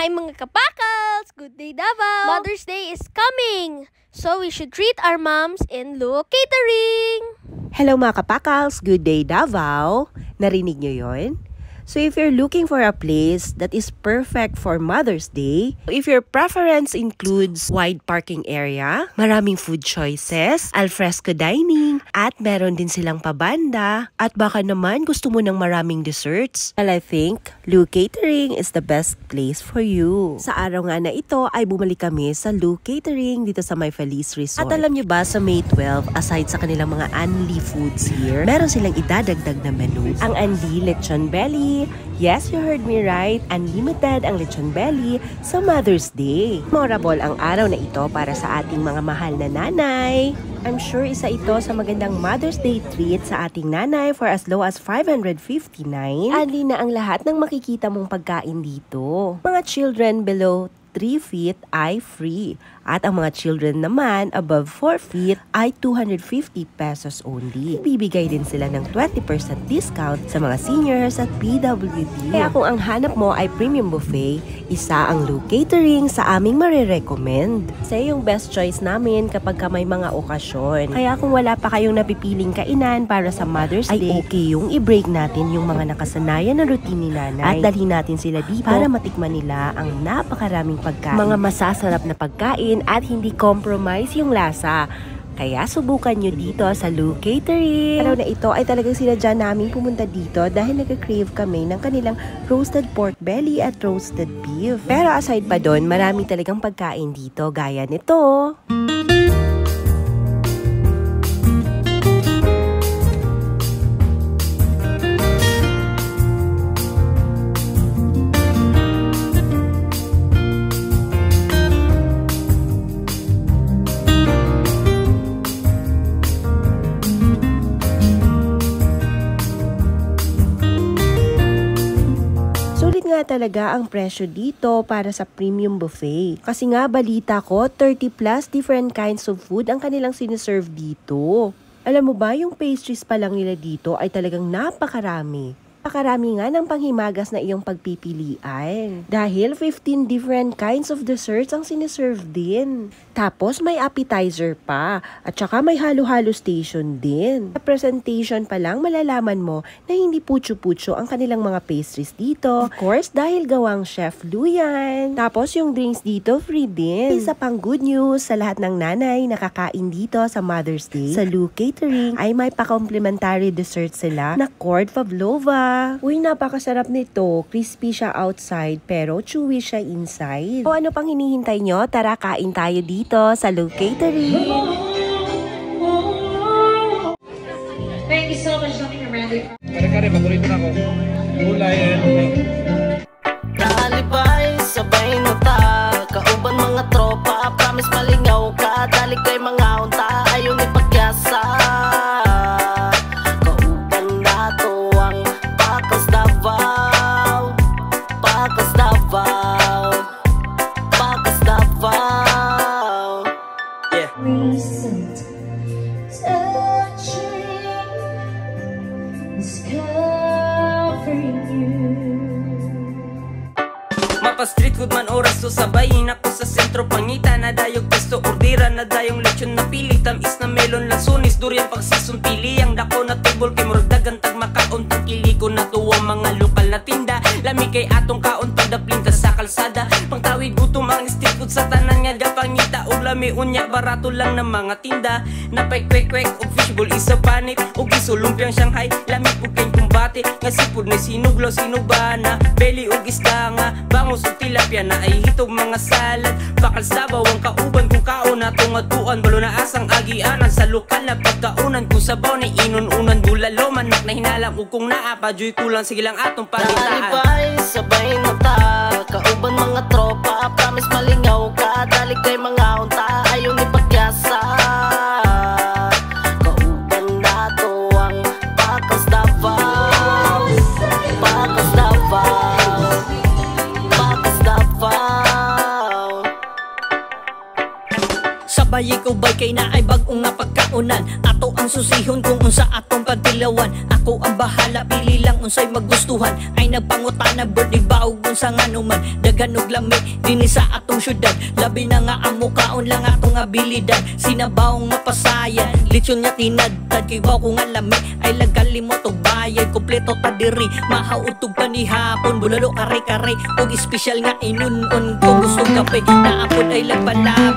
Hi mga kapakals! Good day, Davao! Mother's Day is coming! So we should treat our moms in Luo Catering! Hello mga kapakals! Good day, Davao! Narinig nyo yon? So if you're looking for a place that is perfect for Mother's Day, if your preference includes wide parking area, maraming food choices, alfresco dining, at meron din silang pabanda, at baka naman gusto mo ng maraming desserts, well, I think Luo Catering is the best place for you. Sa araw nga na ito ay bumalik kami sa Luo Catering dito sa May Feliz Resort. At alam nyo ba, sa May 12, aside sa kanilang mga Anli foods here, meron silang idadagdag na menu. Ang Anli Lechon Belly. Yes, you heard me right. Unlimited ang lechon belly sa Mother's Day. Memorable ang araw na ito para sa ating mga mahal na nanay. I'm sure isa ito sa magandang Mother's Day treat sa ating nanay for as low as 559. Anli na ang lahat ng makikita mong pagkain dito. Mga children below 3 feet ay free. At ang mga children naman above 4 feet ay 250 pesos only. Bibigay din sila ng 20% discount sa mga seniors at PWD. Kaya kung ang hanap mo ay premium buffet, isa ang Luo Catering sa aming marirecommend. Kasi yung best choice namin kapag may mga okasyon. Kaya kung wala pa kayong napipiling kainan para sa Mother's Day, ay okay yung i-break natin yung mga nakasanayan na routine ni nanay. At dalhin natin sila dito para matikman nila ang napakaraming pagkain. Mga masasarap na pagkain at hindi compromise yung lasa. Kaya subukan nyo dito sa Luo Catering. Araw na ito ay talagang sinadya namin pumunta dito dahil nag-crave kami ng kanilang roasted pork belly at roasted beef. Pero aside pa doon, marami talagang pagkain dito gaya nito. Nga talaga ang presyo dito para sa premium buffet. Kasi nga balita ko, 30 plus different kinds of food ang kanilang siniserve dito. Alam mo ba, yung pastries pa lang nila dito ay talagang napakarami. Napakarami nga ng panghimagas na iyong pagpipilian. Dahil 15 different kinds of desserts ang siniserve din. Tapos may appetizer pa. At saka may halo-halo station din. Sa presentation pa lang malalaman mo na hindi putyo-putyo ang kanilang mga pastries dito. Of course, dahil gawang Chef Luo yan. Tapos yung drinks dito free din. Isa pang good news sa lahat ng nanay nakakain dito sa Mother's Day. Sa Luo Catering ay may pa-complimentary dessert sila na corn pavlova. Uy, napakasarap nito. Crispy siya outside pero chewy siya inside. O ano pang hinihintay nyo? Tara, kain tayo dito sa Luo Catering. Thank you so much, Dr. Randy. Kare-kare, paborito na ako. Gulay and Naalipay, sabay na ta. Kauban mga tropa, promise malingaw ka. Dali kay mga unta, ayaw ni pagyasa. Street food man oras so sabayin ako sa sentro pangita na dayog pesto ordira na dayong lechon na pili tamis na melon lansunis durian pagsison pili ang dako na table kay murag dagan tag makaon tag kili ko na tuwa mga lokal na tinda lami kay atong kaon pagdaplinta sa kalsada pangtawid gutom ang street food sa tanan nga gapangita og lami unya barato lang ng mga tinda na kwek-kwek og fishbowl isa panik og isulumpiang Shanghai lami pug kay kumbate nga sipud na sinuglo sinubana belly og isda nga bangus tilapia na ay hitog mga salad bakal sabaw ang kauban kung kaon na tungatuan balo na asang agianan sa lokal na pagkaunan kung sabaw na inununan bulalo manak na hinalam ug kung naa pa joy kulang sige lang atong pagitaan. Naalipay, sabay na ta. Kauban mga tropa, promise malingaw ka. Dali kay mga unta, ayaw ni pagyasa. Kauban na to ang Pakas Davao. Pakas Davao. Pakas Davao. Sabay ikaw bay kay na ay bagong nga pagkaunan. Ato ang susihon kung unsa atong pagtilawan. Ako ang bahala, pili lang unsay magustuhan. Ay nagpangutana birthday ba ug unsa nganuman. Daghan og lami dinhi sa atong syudad. Labi na nga ang mukaon lang atong abilidad. Sinabaw nga pasayan, lechon nga tinadtad. Kay baw ko nga lami ay lagalimot og bayad. Kompleto ta diri, mahautog pa ni hapon. Bulalo kare-kare og espesyal nga inunon. Kung gusto kape, naapod ay lagpalab.